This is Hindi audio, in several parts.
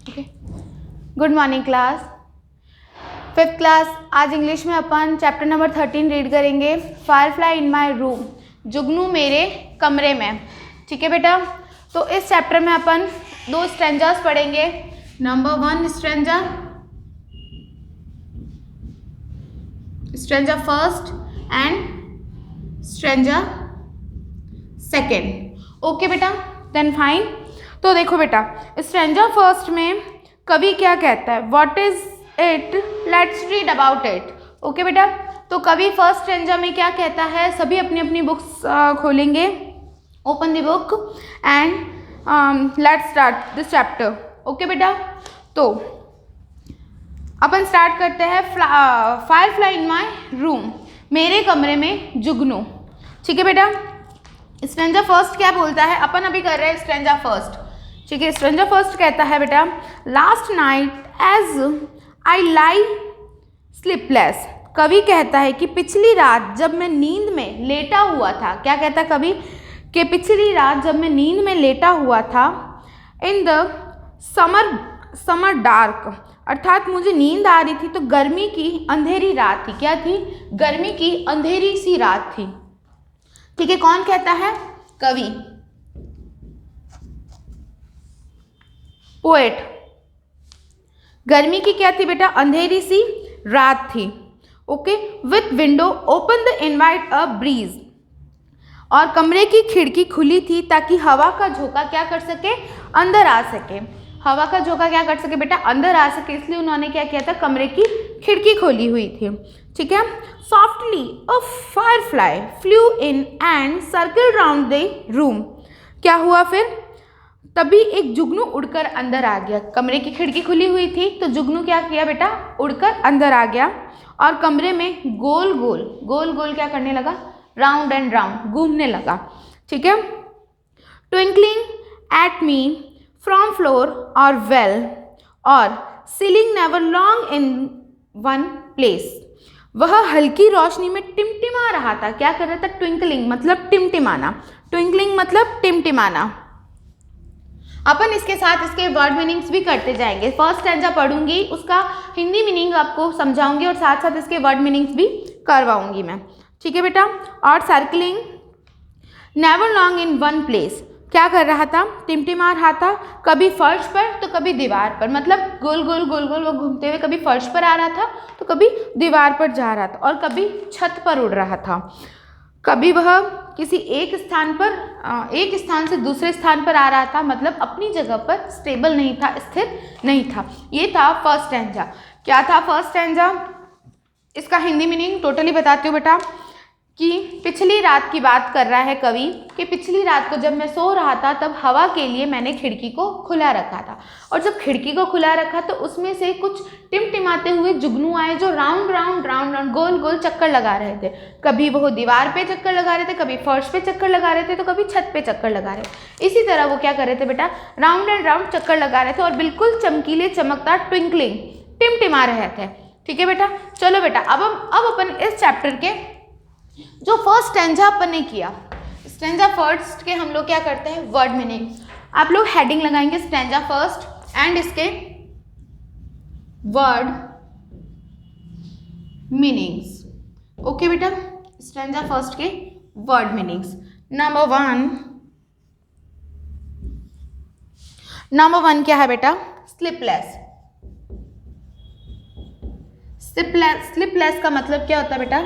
Okay, good morning class. Fifth class, आज इंग्लिश में अपन चैप्टर नंबर 13 रीड करेंगे, फायरफ्लाई इन माई रूम, जुगनू मेरे कमरे में। ठीक है बेटा, तो इस चैप्टर में अपन दो स्ट्रेंजर्स पढ़ेंगे। Number 1 stranger first and stranger second. Okay बेटा, देन फाइन। तो देखो बेटा, स्ट्रेंजर फर्स्ट में कवि क्या कहता है, what is it, let's read about it. Okay बेटा, तो कवि फर्स्ट स्ट्रेंजर में क्या कहता है, सभी अपनी अपनी बुक्स खोलेंगे, open the book and let's start this chapter. Okay बेटा, तो अपन स्टार्ट करते हैं। फायरफ्लाई इन माई रूम, मेरे कमरे में जुगनू। ठीक है बेटा, स्ट्रेंजर फर्स्ट क्या बोलता है, अपन अभी कर रहे हैं स्ट्रेंजर फर्स्ट। ठीक है, स्ट्रेंजर फर्स्ट कहता है बेटा, last night as I lay sleepless. कवि कहता है कि पिछली रात जब मैं नींद में लेटा हुआ था, क्या कहता है कवि कि पिछली रात जब मैं नींद में लेटा हुआ था, इन द समर डार्क, अर्थात मुझे नींद आ रही थी तो गर्मी की अंधेरी रात थी। क्या थी, गर्मी की अंधेरी सी रात थी। ठीक है, कौन कहता है, कवि, पोएट। गर्मी की क्या थी बेटा, अंधेरी सी रात थी। Okay, with window open the invite a breeze, और कमरे की खिड़की खुली थी ताकि हवा का झोंका क्या कर सके, अंदर आ सके। हवा का झोंका क्या कर सके बेटा, अंदर आ सके, इसलिए उन्होंने क्या किया था, कमरे की खिड़की खोली हुई थी। ठीक है, softly a Firefly flu in and circle round the room. क्या हुआ फिर, तभी एक जुगनू उड़कर अंदर आ गया। कमरे की खिड़की खुली हुई थी तो जुगनू क्या किया बेटा, उड़कर अंदर आ गया और कमरे में गोल गोल क्या करने लगा, राउंड एंड राउंड घूमने लगा। ठीक है, twinkling at me from floor और वेल और ceiling never long in one place. वह हल्की रोशनी में टिमटिमा रहा था। क्या कर रहा था, ट्विंकलिंग मतलब टिमटिमाना, ट्विंकलिंग मतलब टिमटिमाना। अपन इसके साथ इसके वर्ड मीनिंग्स भी करते जाएंगे। फर्स्ट स्टैंजा पढ़ूंगी, उसका हिंदी मीनिंग आपको समझाऊंगी और साथ साथ इसके वर्ड मीनिंग्स भी करवाऊंगी मैं। ठीक है बेटा, और circling never long in one place, क्या कर रहा था, टिमटिमा रहा था, कभी फर्श पर तो कभी दीवार पर, मतलब गोल गोल वो घूमते हुए कभी फर्श पर आ रहा था तो कभी दीवार पर जा रहा था और कभी छत पर उड़ रहा था। कभी वह किसी एक स्थान से दूसरे स्थान पर आ रहा था, मतलब अपनी जगह पर स्टेबल नहीं था, स्थिर नहीं था। ये था फर्स्ट स्टैंजा। क्या था फर्स्ट स्टैंजा, इसका हिंदी मीनिंग टोटली बताती हूँ बेटा, कि पिछली रात की बात कर रहा है कवि कि पिछली रात को जब मैं सो रहा था तब हवा के लिए मैंने खिड़की को खुला रखा था, और जब खिड़की को खुला रखा तो उसमें से कुछ टिमटिमाते हुए जुगनू आए जो राउंड राउंड गोल गोल चक्कर लगा रहे थे। कभी वो दीवार पे चक्कर लगा रहे थे, कभी फर्श पे चक्कर लगा रहे थे, तो कभी छत पे चक्कर लगा रहे थे। इसी तरह वो क्या कर रहे थे बेटा, राउंड एंड राउंड चक्कर लगा रहे थे और बिल्कुल चमकीले चमकदार ट्विंकलिंग टिमटिमा रहे थे। ठीक है बेटा, चलो बेटा, अब अपन इस चैप्टर के जो फर्स्ट स्टैंजा अपन ने किया, स्टैंजा फर्स्ट के हम लोग क्या करते हैं, वर्ड मीनिंग। आप लोग हेडिंग लगाएंगे स्टैंजा फर्स्ट एंड इसके वर्ड मीनिंग्स। ओके बेटा, स्टैंजा फर्स्ट के वर्ड मीनिंग्स। नंबर वन क्या है बेटा, स्लीपलेस। स्लीपलेस का मतलब क्या होता है बेटा,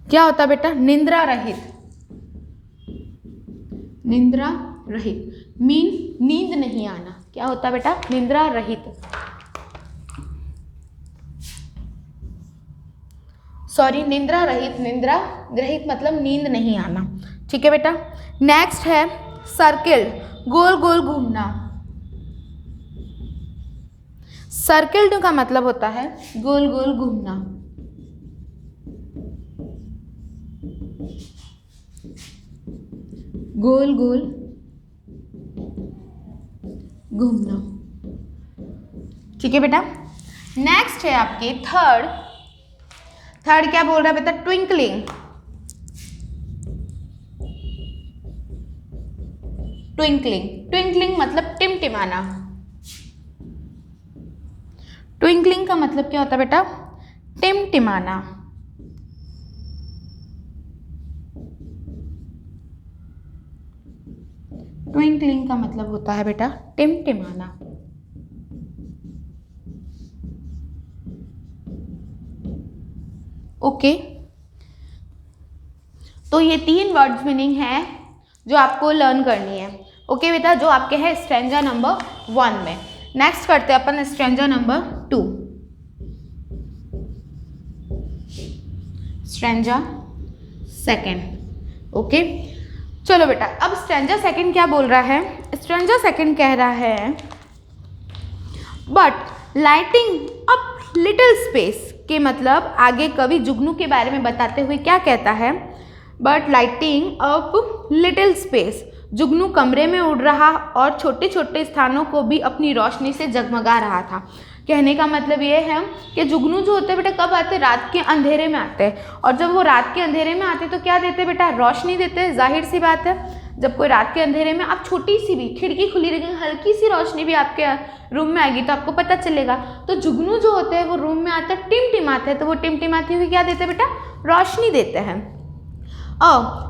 क्या होता है बेटा, निंद्रा रहित। निंद्रा रहित मीन नींद नहीं आना। क्या होता है बेटा, निंद्रा रहित, सॉरी निंद्रा रहित मतलब नींद नहीं आना। ठीक है बेटा, नेक्स्ट है सर्किल, गोल गोल घूमना। सर्किल का मतलब होता है गोल गोल घूमना। गोल गोल घूमना। ठीक है बेटा, नेक्स्ट है आपके थर्ड थर्ड क्या बोल रहा है बेटा, ट्विंकलिंग। ट्विंकलिंग, ट्विंकलिंग मतलब टिमटिमाना। ट्विंकलिंग का मतलब क्या होता है बेटा, टिमटिमाना। ट्विंकलिंग का मतलब होता है बेटा टिमटिमाना। ओके, तो ये 3 वर्ड्स मीनिंग है जो आपको लर्न करनी है। ओके बेटा, जो आपके हैं स्ट्रेंजा नंबर 1 में। नेक्स्ट करते हैं अपन stanza number 2। Stanza second. Okay, चलो बेटा, अब स्ट्रेंजा सेकंड क्या बोल रहा है, स्ट्रेंजा सेकंड कह रहा है but lighting up little space, के मतलब आगे कवि जुगनू के बारे में बताते हुए क्या कहता है, but lighting up little space, जुगनू कमरे में उड़ रहा और छोटे छोटे स्थानों को भी अपनी रोशनी से जगमगा रहा था। कहने का मतलब ये है कि जुगनू जो होते हैं बेटा कब आते हैं, रात के अंधेरे में आते हैं, और जब वो रात के अंधेरे में आते हैं तो क्या देते हैं बेटा, रोशनी देते हैं। जाहिर सी बात है, जब कोई रात के अंधेरे में, आप छोटी सी भी खिड़की खुली रहेगी, हल्की सी रोशनी भी आपके रूम में आएगी तो आपको पता चलेगा। तो जुगनू जो होते हैं वो रूम में आते हैं, टिमटिमाते हैं, तो वो टिमटिमाती हुई क्या देते हैं बेटा, रोशनी देते हैं।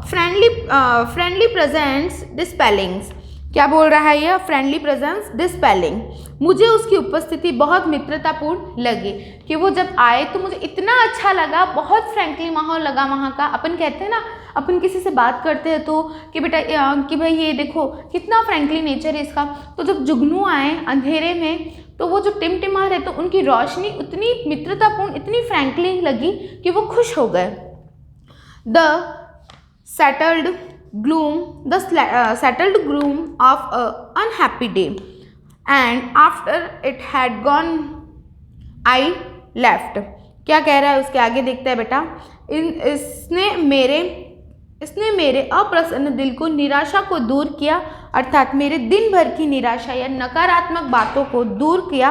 फ्रेंडली प्रेजेंस डिस्पेलिंग्स, क्या बोल रहा है यह, फ्रेंडली प्रेजेंस डिस्पेलिंग, मुझे उसकी उपस्थिति बहुत मित्रतापूर्ण लगी, कि वो जब आए तो मुझे इतना अच्छा लगा, बहुत फ्रेंकली माहौल लगा वहाँ का। अपन कहते हैं ना, अपन किसी से बात करते हैं तो कि बेटा कि भाई ये देखो कितना फ्रेंकली नेचर है इसका, तो जब जुगनू आए अंधेरे में तो वो जो टिमटिमा रहे तो उनकी रोशनी उतनी मित्रतापूर्ण, इतनी फ्रेंकली लगी कि वो खुश हो गए। The settled gloom of a unhappy day, and after it had gone I left। क्या कह रहा है उसके आगे देखते हैं बेटा, इसने मेरे अप्रसन्न दिल को, निराशा को दूर किया, अर्थात मेरे दिन भर की निराशा या नकारात्मक बातों को दूर किया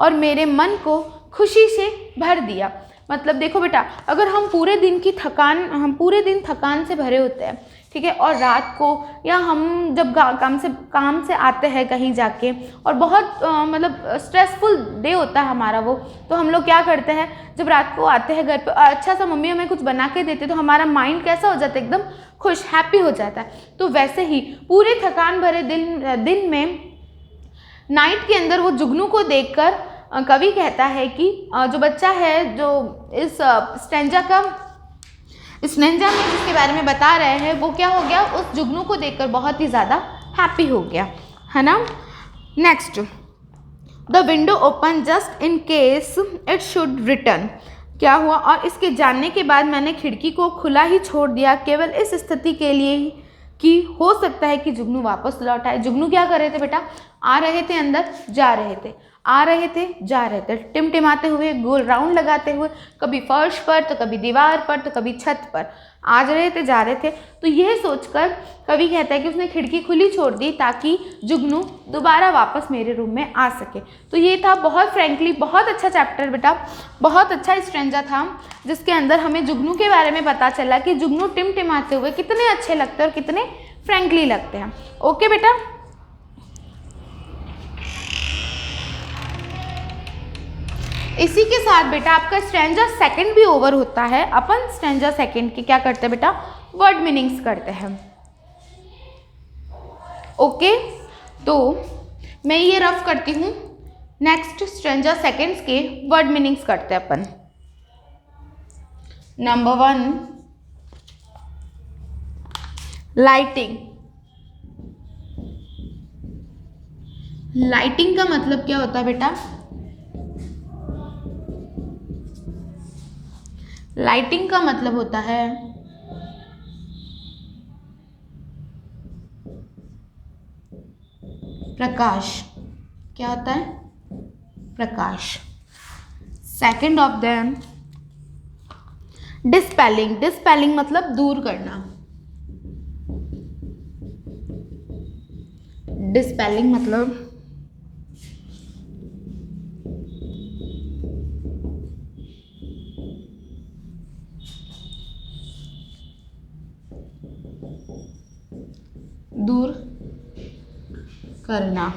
और मेरे मन को खुशी से भर दिया। मतलब देखो बेटा, अगर हम पूरे दिन थकान से भरे होते हैं, ठीक है, और रात को या हम जब काम से आते हैं कहीं जाके और बहुत मतलब स्ट्रेसफुल डे होता है हमारा वो, तो हम लोग क्या करते हैं, जब रात को आते हैं घर पे अच्छा सा मम्मी हमें कुछ बना के देते तो हमारा माइंड कैसा हो जाता है, एकदम खुश, हैप्पी हो जाता है। तो वैसे ही पूरे थकान भरे दिन में नाइट के अंदर वो जुगनू को देखकर कवि कहता है कि जो बच्चा है जो इस स्टेंजा में जिसके बारे में बता रहे हैं वो क्या हो गया, उस जुगनू को देखकर बहुत ही ज़्यादा हैप्पी हो गया, है ना। Next, the window open just in case it should return, क्या हुआ, और इसके जानने के बाद मैंने खिड़की को खुला ही छोड़ दिया, केवल इस स्थिति के लिए कि हो सकता है कि जुगनू वापस लौट आए। जुगनू क्या कर रहे थे बेटा, आ रहे थे अंदर, जा रहे थे, आ रहे थे, जा रहे थे, टिमटिमाते हुए, गोल राउंड लगाते हुए, कभी फर्श पर तो कभी दीवार पर तो कभी छत पर, आ रहे थे, जा रहे थे। तो यह सोचकर कवि कहता है कि उसने खिड़की खुली छोड़ दी ताकि जुगनू दोबारा वापस मेरे रूम में आ सके। तो ये था बहुत फ्रेंकली, बहुत अच्छा चैप्टर बेटा, बहुत अच्छा स्ट्रेंजा था, जिसके अंदर हमें जुगनू के बारे में पता चला कि जुगनू टिमटिमाते हुए कितने अच्छे लगते हैं और कितने फ्रेंकली लगते हैं। ओके बेटा, इसी के साथ बेटा आपका स्ट्रेंजा सेकंड भी ओवर होता है। अपन स्ट्रेंजा सेकंड की क्या करते हैं बेटा, वर्ड मीनिंग्स करते हैं। ओके, तो मैं ये रफ करती हूँ, नेक्स्ट स्ट्रेंजा सेकंड्स के वर्ड मीनिंग्स करते हैं अपन। Number 1, lighting. लाइटिंग का मतलब क्या होता है बेटा, लाइटिंग का मतलब होता है प्रकाश। क्या होता है, प्रकाश। Second of them dispelling. Dispelling मतलब दूर करना, डिस्पेलिंग मतलब दूर करना।